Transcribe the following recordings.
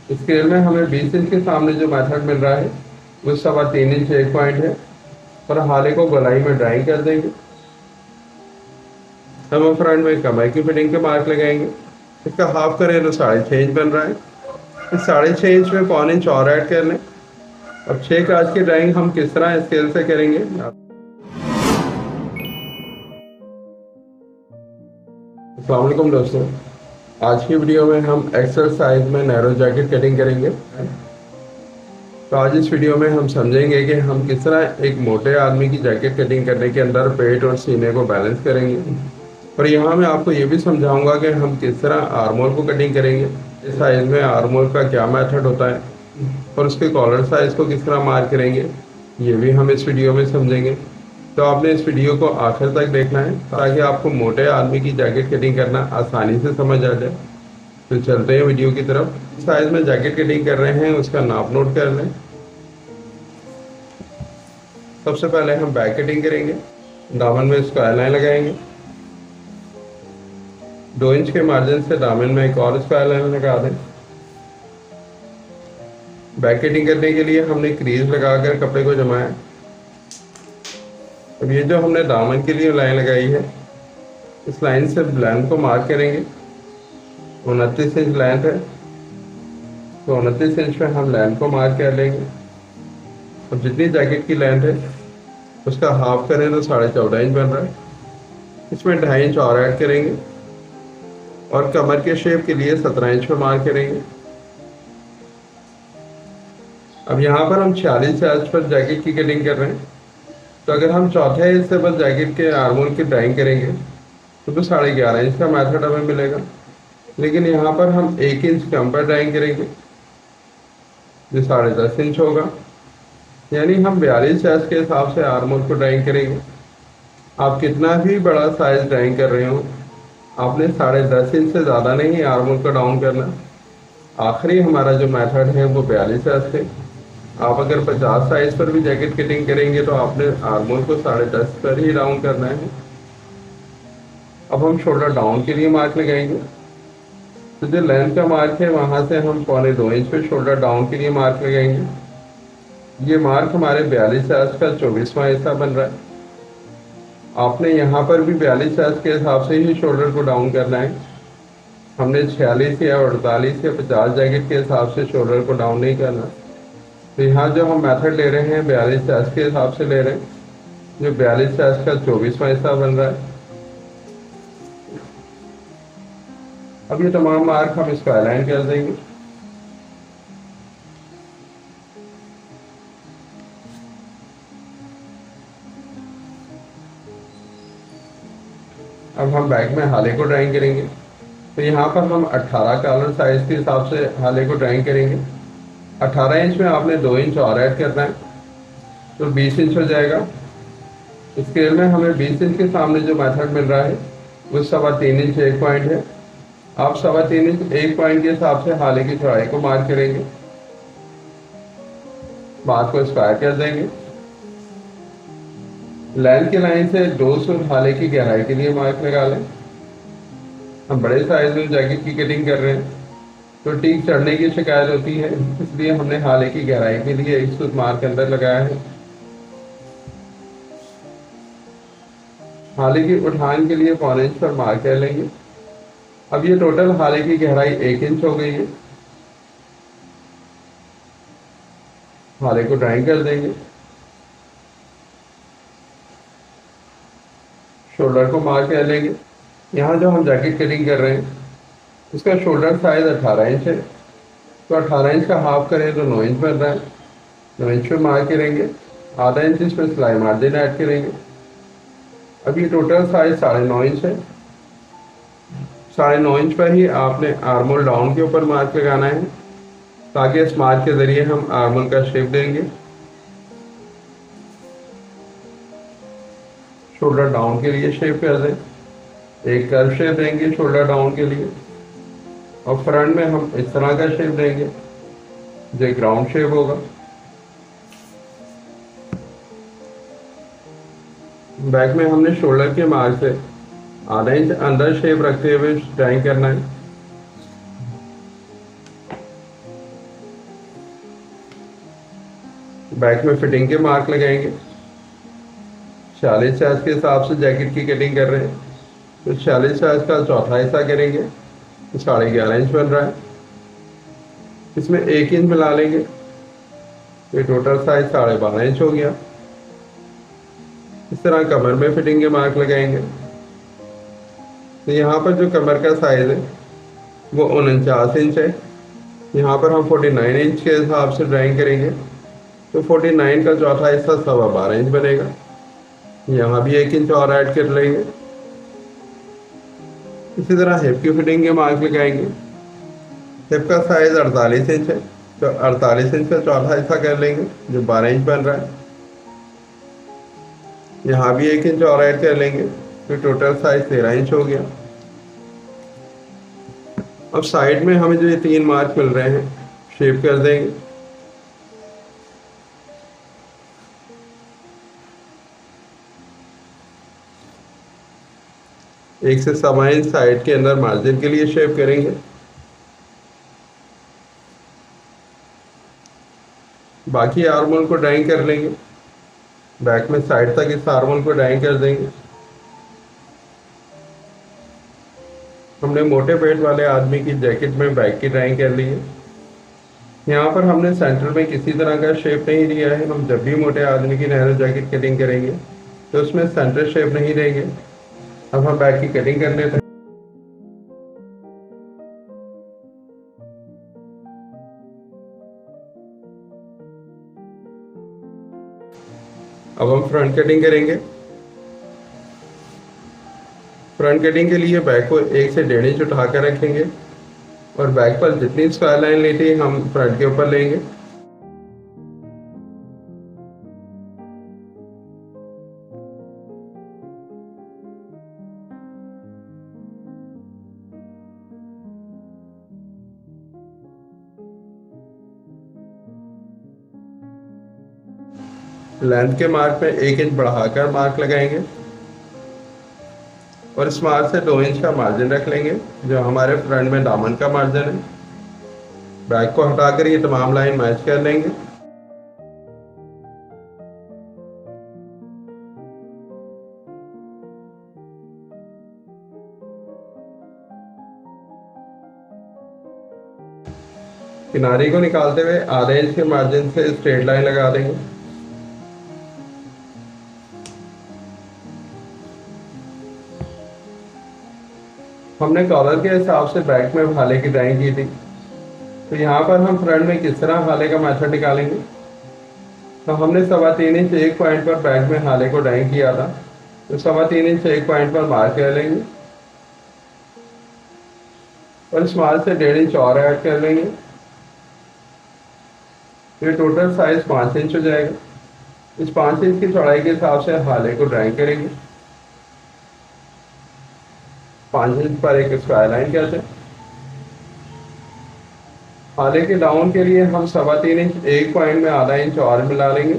Scale में हमें 20 inch के सामने जो मेथड मिल रहा है वो 3.25 इंच एक पॉइंट है और हाले को गोलाई में ड्राइंग कर देंगे। हम फ्रंट में कमर की फिटिंग के मार्क लगाएंगे। इसका हाफ करें तो 6.5 इंच बन रहा है। इस 6.5 इंच में 1 इंच और ऐड कर लें। अब 6 काज की ड्राइंग हम किस तरह स्केल से करेंगे। अस्सलाम वालेकुम दोस्तों, आज की वीडियो में हम एक्सरसाइज में नैरो जैकेट कटिंग करेंगे। तो आज इस वीडियो में हम समझेंगे कि हम किस तरह एक मोटे आदमी की जैकेट कटिंग करने के अंदर पेट और सीने को बैलेंस करेंगे। और यहाँ मैं आपको ये भी समझाऊंगा कि हम किस तरह आर्मोल को कटिंग करेंगे, इस साइज में आर्मोल का क्या मेथड होता है और उसके कॉलर साइज को किस तरह मार्क करेंगे, ये भी हम इस वीडियो में समझेंगे। तो आपने इस वीडियो को आखिर तक देखना है ताकि आपको मोटे आदमी की जैकेट कटिंग करना आसानी से समझ आ जाए। तो चलते हैं वीडियो की तरफ। साइज में जैकेट कटिंग कर रहे हैं उसका नाप नोट कर लें। सबसे पहले हम बैक कटिंग करेंगे। दामन में स्क्वायर लाइन लगाएंगे। 2 इंच के मार्जिन से दामन में एक और स्क्वायर लाइन लगा दें। बैक कटिंग करने के लिए हमने क्रीज लगाकर कपड़े को जमाया। अब ये जो हमने दामन के लिए लाइन लगाई है, इस लाइन से लेंथ को मार्क करेंगे। 29 इंच लेंथ है, तो 29 इंच में हम लेंथ को मार्क कर लेंगे। और जितनी जैकेट की लेंथ है उसका हाफ करें तो 14.5 इंच बन रहा है। इसमें 2.5 इंच और ऐड करेंगे और कमर के शेप के लिए 17 इंच पे मार्क करेंगे। अब यहाँ पर हम 46 इंच पर जैकेट की कटिंग कर रहे हैं। तो अगर हम चौथे हिस्से पर जैकेट के आर्मोल की ड्राइंग करेंगे तो 11.5 इंच का मेथड हमें मिलेगा। लेकिन यहाँ पर हम 1 इंच कम पर ड्राइंग करेंगे जो 10.5 इंच होगा। यानी हम 42 इंच के हिसाब से आर्मोल को ड्राइंग करेंगे। आप कितना भी बड़ा साइज ड्राइंग कर रहे हो, आपने 10.5 इंच से ज़्यादा नहीं आर्मोल को डाउन करना। आखिरी हमारा जो मेथड है वो 42 इंच है। आप अगर 50 साइज पर भी जैकेट कटिंग करेंगे तो आपने आर्मोल को 10.5 पर ही डाउन करना है। अब हम शोल्डर डाउन के लिए मार्क लगाएंगे। तो जो लेंथ का मार्क है वहां से हम 2.25 इंच पे शोल्डर डाउन के लिए मार्क लगाएंगे। ये मार्क हमारे 42 इंच का 24वां हिस्सा बन रहा है। आपने यहाँ पर भी 42 इंच के हिसाब से ही शोल्डर को डाउन करना है। हमने 46 या 48 या 50 जैकेट के हिसाब से शोल्डर को डाउन नहीं करना। तो यहाँ जो हम मेथड ले रहे हैं 42 इंच के हिसाब से ले रहे हैं, जो 42 इंच का 24वां हिस्सा बन रहा है। अब ये तमाम मार्क हम इसको अलाइन कर देंगे। अब हम बैक में हाले को ड्राइंग करेंगे। तो यहाँ पर हम 18 कॉलर साइज के हिसाब से हाले को ड्राइंग करेंगे। 18 इंच में आपने 2 इंच और ऐड करना है तो 20 इंच हो जाएगा। स्केल में हमें 20 इंच के सामने जो मेथड मिल रहा है वो 3.25 इंच एक पॉइंट है। आप 3.25 इंच एक पॉइंट के हिसाब से हाले की चौड़ाई को मार्क करेंगे। बात को स्क्वायर कर देंगे। लेंथ की लाइन से 2 सूट हाले की गहराई के लिए मार्क लगा लें। हम बड़े साइज में जैकेट की कटिंग कर रहे हैं तो टीक चढ़ने की शिकायत होती है, इसलिए हमने हाले की गहराई के लिए 1 सूट मार्क अंदर लगाया है। हाले की उठान के लिए 1 इंच पर मार्क कर लेंगे। अब ये टोटल हाले की गहराई 1 इंच हो गई है। हाले को ड्राइंग कर देंगे। शोल्डर को मार्क कर लेंगे। यहाँ जो हम जैकेट कटिंग कर रहे हैं उसका शोल्डर साइज 18 इंच है, तो 18 इंच का हाफ करें तो 9 इंच बन रहा है। 9 इंच पे मार्क करेंगे। आधा इंच इस पर सिलाई मार्जिन ऐड करेंगे। अब ये टोटल साइज 9.5 इंच है। 9.5 इंच पर ही आपने आर्मोल डाउन के ऊपर मार्क लगाना है ताकि इस मार्क के जरिए हम आर्मोल का शेप देंगे। शोल्डर डाउन के लिए शेप कर दें। एक कर्व शेप देंगे शोल्डर डाउन के लिए और फ्रंट में हम इस तरह का शेप देंगे जो ग्राउंड शेप होगा। बैक में हमने शोल्डर के मार्क से आधा इंच अंदर शेप रखते हुए ड्राइंग करना है। बैक में फिटिंग के मार्क लगाएंगे। 46 साइज के हिसाब से जैकेट की कटिंग कर रहे हैं, तो 46 साइज का चौथा हिस्सा करेंगे, तो 11.5 इंच बन रहा है। इसमें 1 इंच मिला लेंगे, तो टोटल साइज 12.5 इंच हो गया। इस तरह कमर में फिटिंग के मार्क लगाएंगे। तो यहाँ पर जो कमर का साइज है वो 49 इंच है। यहाँ पर हम 49 इंच के हिसाब से ड्राइंग करेंगे, तो 49 का चौथा हिस्सा 12.25 इंच बनेगा। यहाँ भी 1 इंच और ऐड कर लेंगे। इसी तरह हिप की फिटिंग के मार्क लगाएंगे। हिप का साइज 48 इंच है, तो 48 इंच का चौथा हिस्सा कर लेंगे, जो 12 इंच बन रहा है। यहाँ भी 1 इंच और ऐड कर लेंगे, तो टोटल साइज 13 इंच हो गया। अब साइड में हमें जो ये 3 मार्क मिल रहे हैं, शेप कर देंगे। एक से 1.25 इंच साइड के अंदर मार्जिन के लिए शेप करेंगे। बाकी आर्मोल को ड्राइंग कर लेंगे। बैक में साइड तक इस आर्मोल को ड्राइंग कर देंगे। हमने मोटे पेट वाले आदमी की जैकेट में बैक की ड्राइंग कर ली है। यहाँ पर हमने सेंटर में किसी तरह का शेप नहीं दिया है। हम जब भी मोटे आदमी की नैरो जैकेट कटिंग करेंगे तो उसमें सेंटर शेप नहीं देंगे। अब हम बैक की कटिंग कर लेते हैं। अब हम फ्रंट कटिंग करेंगे। फ्रंट कटिंग के लिए बैक को 1 से 1.5 इंच उठा कर रखेंगे और बैक पर जितनी स्क्वायर लाइन लेती है हम फ्रंट के ऊपर लेंगे। लेंथ के मार्क में 1 इंच बढ़ाकर मार्क लगाएंगे और इस मार्क से 2 इंच का मार्जिन रख लेंगे, जो हमारे फ्रंट में दामन का मार्जिन है। बैक को हटाकर ये तमाम लाइन मैच कर लेंगे। किनारे को निकालते हुए आधे इंच के मार्जिन से स्ट्रेट लाइन लगा देंगे। हमने कॉलर के हिसाब से बैक में हाले की ड्राइंग की थी, तो यहाँ पर हम फ्रंट में किस तरह हाले का मेथड निकालेंगे। तो हमने 3.25 इंच एक पॉइंट पर बैक में हाले को ड्राइंग किया था, तो 3.25 इंच एक पॉइंट पर मार्क कर लेंगे और इस मार्क से 1.5 इंच और ऐड कर लेंगे। ये टोटल साइज 5 इंच हो जाएगा। इस 5 इंच की चौड़ाई के हिसाब से हाले को ड्राइंग करेंगे। 5 इंच पर एक स्क्वायर लाइन कहते हैं। हाले के डाउन के लिए हम 3.25 इंच एक पॉइंट में आधा इंच और मिला लेंगे।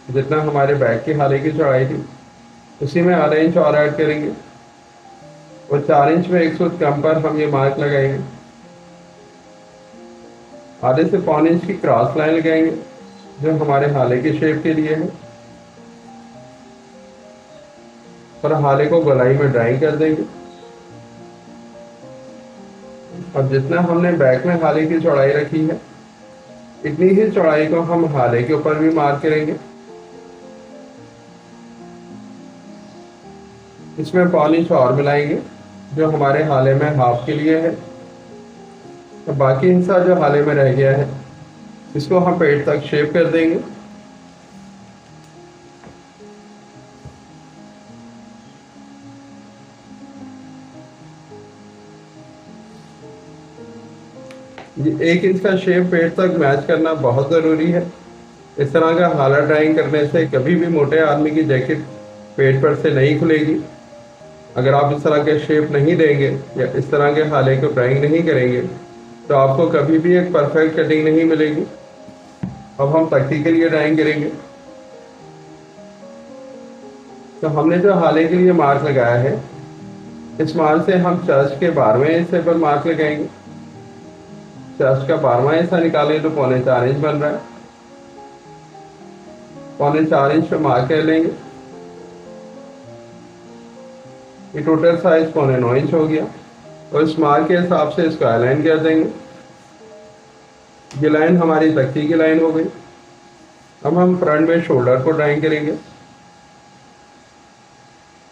जितना हमारे बैक की हाले की चौड़ाई थी उसी में आधा इंच और ऐड करेंगे और 4 इंच में 1 सूत कम पर हम ये मार्क लगाएंगे। आधे से 1.25 इंच की क्रॉस लाइन लगाएंगे, जो हमारे हाले के शेप के लिए है, और हाले को गोलाई में ड्राइंग कर देंगे। अब जितना हमने बैक में हाले की चौड़ाई रखी है इतनी ही चौड़ाई को हम हाले के ऊपर भी मार्क करेंगे। इसमें 1.25 इंच और मिलाएंगे, जो हमारे हाले में हाफ के लिए है। तो बाकी हिस्सा जो हाले में रह गया है इसको हम पेट तक शेप कर देंगे। ये 1 इंच का शेप पेट तक मैच करना बहुत ज़रूरी है। इस तरह का हाला ड्राइंग करने से कभी भी मोटे आदमी की जैकेट पेट पर से नहीं खुलेगी। अगर आप इस तरह के शेप नहीं देंगे या इस तरह के हाले को ड्राइंग नहीं करेंगे तो आपको कभी भी एक परफेक्ट कटिंग नहीं मिलेगी। अब हम तख्ती के लिए ड्राइंग करेंगे। तो हमने जो हाले के लिए मार्क लगाया है इस मार्क से हम चर्च के 12वें हिस्से पर मार्क लगाएंगे। चर्च का 12वां हिस्सा निकालें तो 3.25 इंच बन रहा है। 4.25 पे मार्क कर लेंगे। ये टोटल साइज 9.25 हो गया और इस मार्क के हिसाब से इसको अलाइन कर देंगे। ये लाइन हमारी तख्ती की लाइन हो गई। अब हम फ्रंट में शोल्डर को ड्राइंग करेंगे।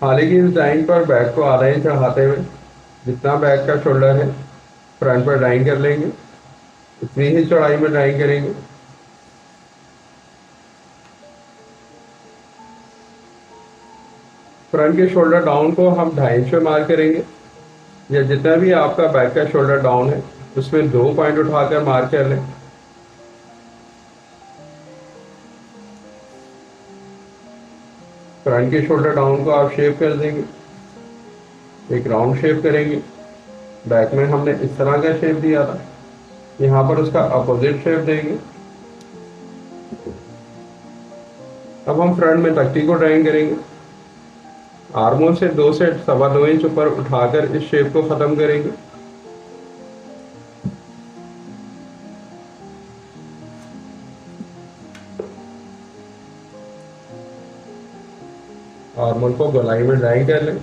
हालांकि इस ड्राइंग पर बैक को आधा इंच चढ़ाते हुए जितना बैक का शोल्डर है फ्रंट पर ड्राइंग कर लेंगे, इतनी ही चौड़ाई में ड्राइंग करेंगे। फ्रंट के शोल्डर डाउन को हम 2.5 इंच पे मार्क करेंगे, या जितना भी आपका बैक का शोल्डर डाउन है उसमें 2 पॉइंट उठाकर मार्क कर लें। फ्रंट के शोल्डर डाउन को आप शेप कर देंगे, एक राउंड शेप करेंगे। बैक में हमने इस तरह का शेप दिया था, यहाँ पर उसका अपोजिट शेप देंगे। अब हम फ्रंट में तख्ती को ड्राइंग करेंगे। आर्मोल से 2 से 2.25 इंच ऊपर उठाकर इस शेप को खत्म करेंगे। आर्मोल को गोलाई में ड्राइंग कर लें।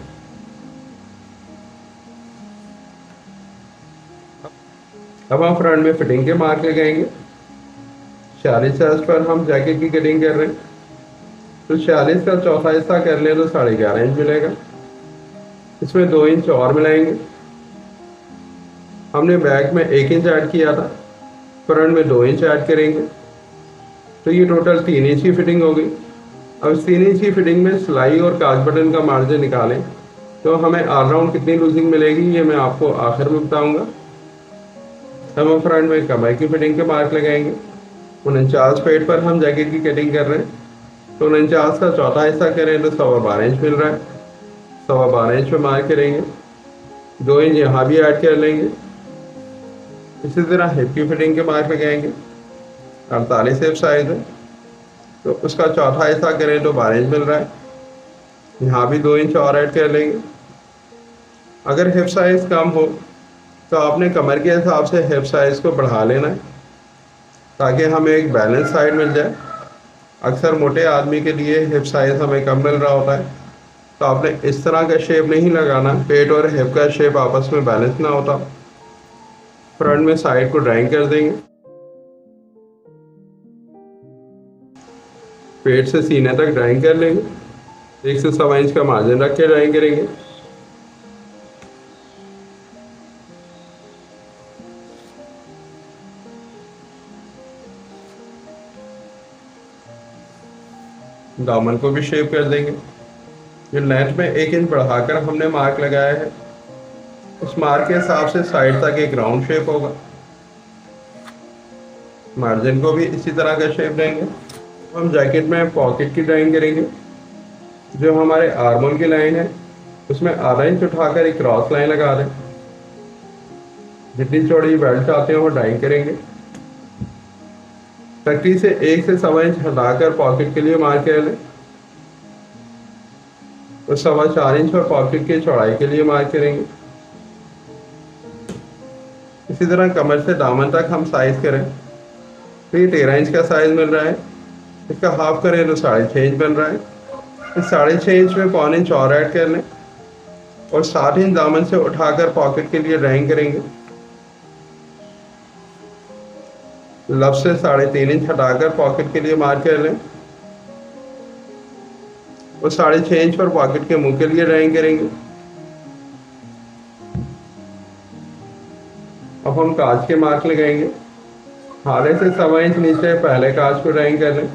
अब हम फ्रंट में फिटिंग के मार्क लगाएंगे। 46 पर हम जैकेट की कटिंग कर रहे हैं, तो 46 का चौथा हिस्सा कर लें तो 11.5 इंच मिलेगा। इसमें 2 इंच और मिलाएंगे। हमने बैक में 1 इंच ऐड किया था, फ्रंट में 2 इंच ऐड करेंगे, तो ये टोटल 3 इंच की फिटिंग हो गई। अब इस 3 इंच की फिटिंग में सिलाई और काज बटन का मार्जिन निकालें तो हमें ऑलराउंड कितनी लूजिंग मिलेगी ये मैं आपको आखिर में बताऊंगा। हम फ्रंट में कमर की फिटिंग के मार्क लगाएंगे। 49 पेट पर हम जैकेट की कटिंग कर रहे हैं, तो 49 का चौथा हिस्सा करें तो 12.25 इंच मिल रहा है। 12.25 इंच पे मार्क करेंगे, 2 इंच यहाँ भी ऐड कर लेंगे। इसी तरह हिप की फिटिंग के मार्क लगाएंगे। 48 हिप साइज है, तो उसका चौथा हिस्सा करें तो 12 इंच मिल रहा है। यहाँ भी 2 इंच और ऐड कर लेंगे। अगर हिप साइज कम हो तो आपने कमर के हिसाब से हिप साइज को बढ़ा लेना है, ताकि हमें एक बैलेंस साइड मिल जाए। अक्सर मोटे आदमी के लिए हिप साइज हमें कम मिल रहा होता है, तो आपने इस तरह का शेप नहीं लगाना, पेट और हिप का शेप आपस में बैलेंस ना होता। फ्रंट में साइड को ड्राइंग कर देंगे। पेट से सीने तक ड्राइंग कर लेंगे। 1 से 1.25 इंच का मार्जिन रख के ड्राइंग करेंगे। दामन को भी शेप कर देंगे। जो लेंथ में 1 इंच बढ़ाकर हमने मार्क लगाया है, उस मार्क के हिसाब से साइड तक एक राउंड शेप होगा। मार्जिन को भी इसी तरह का शेप देंगे। हम जैकेट में पॉकेट की ड्राइंग करेंगे। जो हमारे आर्मोल की लाइन है उसमें आधा इंच उठाकर एक क्रॉस लाइन लगा दें। जितनी चौड़ी बेल्ट चाहते हैं वो ड्राइंग करेंगे। तख्ती से 1 से 1.25 इंच हटाकर पॉकेट के लिए मार्क कर लें, तो 4.25 इंच पर पॉकेट की चौड़ाई के लिए मार्क करेंगे। इसी तरह कमर से दामन तक हम साइज करें तो ये 13 इंच का साइज मिल रहा है। इसका हाफ करें तो 6.5 इंच बन रहा है। इस 6.5 इंच में 1.25 इंच और ऐड कर लें और 7 इंच दामन से उठाकर पॉकेट के लिए ड्राइंग करेंगे। लब से 3.5 इंच हटाकर पॉकेट के लिए मार्क कर लें और 6.5 इंच पर पॉकेट के मुंह के लिए ड्राइंग करेंगे। अब हम काज के मार्क लगाएंगे। हारे से 1.25 इंच नीचे पहले काज को ड्राइंग कर लें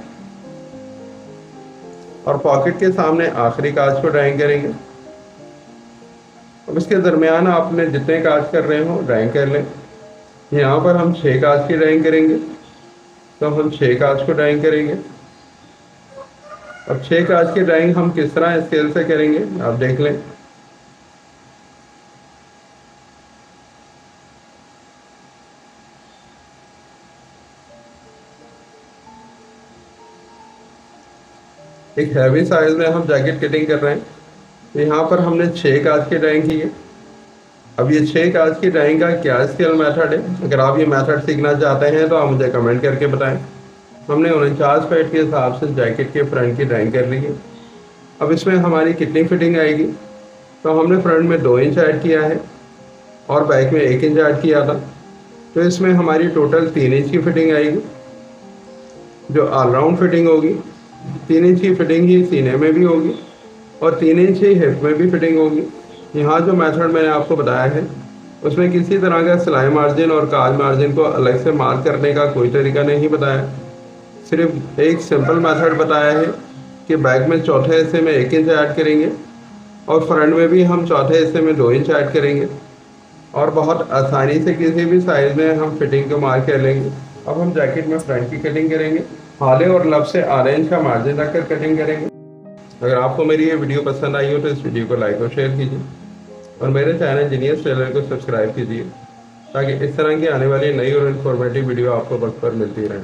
और पॉकेट के सामने आखिरी काज को ड्राइंग करेंगे। अब इसके दरमियान आपने जितने काज कर रहे हो ड्राइंग कर लें। यहाँ पर हम 6 काज की ड्राइंग करेंगे, तो हम 6 काज को ड्राइंग करेंगे। अब 6 काज की ड्राइंग हम किस तरह स्केल से करेंगे आप देख लें। एक हैवी साइज में हम जैकेट कटिंग कर रहे हैं, तो यहाँ पर हमने 6 काज की ड्राइंग की है। अब ये 6 काज की ड्राइंग का क्या स्केल मेथड है, अगर आप ये मेथड सीखना चाहते हैं तो आप मुझे कमेंट करके बताएं। हमने 49 फीट के हिसाब से जैकेट के फ्रंट की ड्राइंग कर ली है। अब इसमें हमारी कितनी फिटिंग आएगी, तो हमने फ्रंट में 2 इंच ऐड किया है और बैक में 1 इंच ऐड किया था, तो इसमें हमारी टोटल 3 इंच की फिटिंग आएगी जो ऑलराउंड फिटिंग होगी। 3 इंच की फिटिंग ही सीने में भी होगी और 3 इंच ही हिप में भी फिटिंग होगी। यहाँ जो मेथड मैंने आपको बताया है उसमें किसी तरह का सिलाई मार्जिन और काज मार्जिन को अलग से मार्क करने का कोई तरीका नहीं बताया, सिर्फ एक सिंपल मेथड बताया है कि बैक में चौथे हिस्से में 1 इंच ऐड करेंगे और फ्रंट में भी हम चौथे हिस्से में 2 इंच ऐड करेंगे और बहुत आसानी से किसी भी साइज में हम फिटिंग को मार्क कर लेंगे। अब हम जैकेट में फ्रंट की कटिंग करेंगे, हाले और लब से आधे इंच का मार्जिन रखकर कटिंग करेंगे। अगर आपको मेरी ये वीडियो पसंद आई हो तो इस वीडियो को लाइक और शेयर कीजिए और मेरे चैनल जीनियस टेलर को सब्सक्राइब कीजिए ताकि इस तरह की आने वाली नई और इन्फॉर्मेटिव वीडियो आपको वक्त पर मिलती रहे।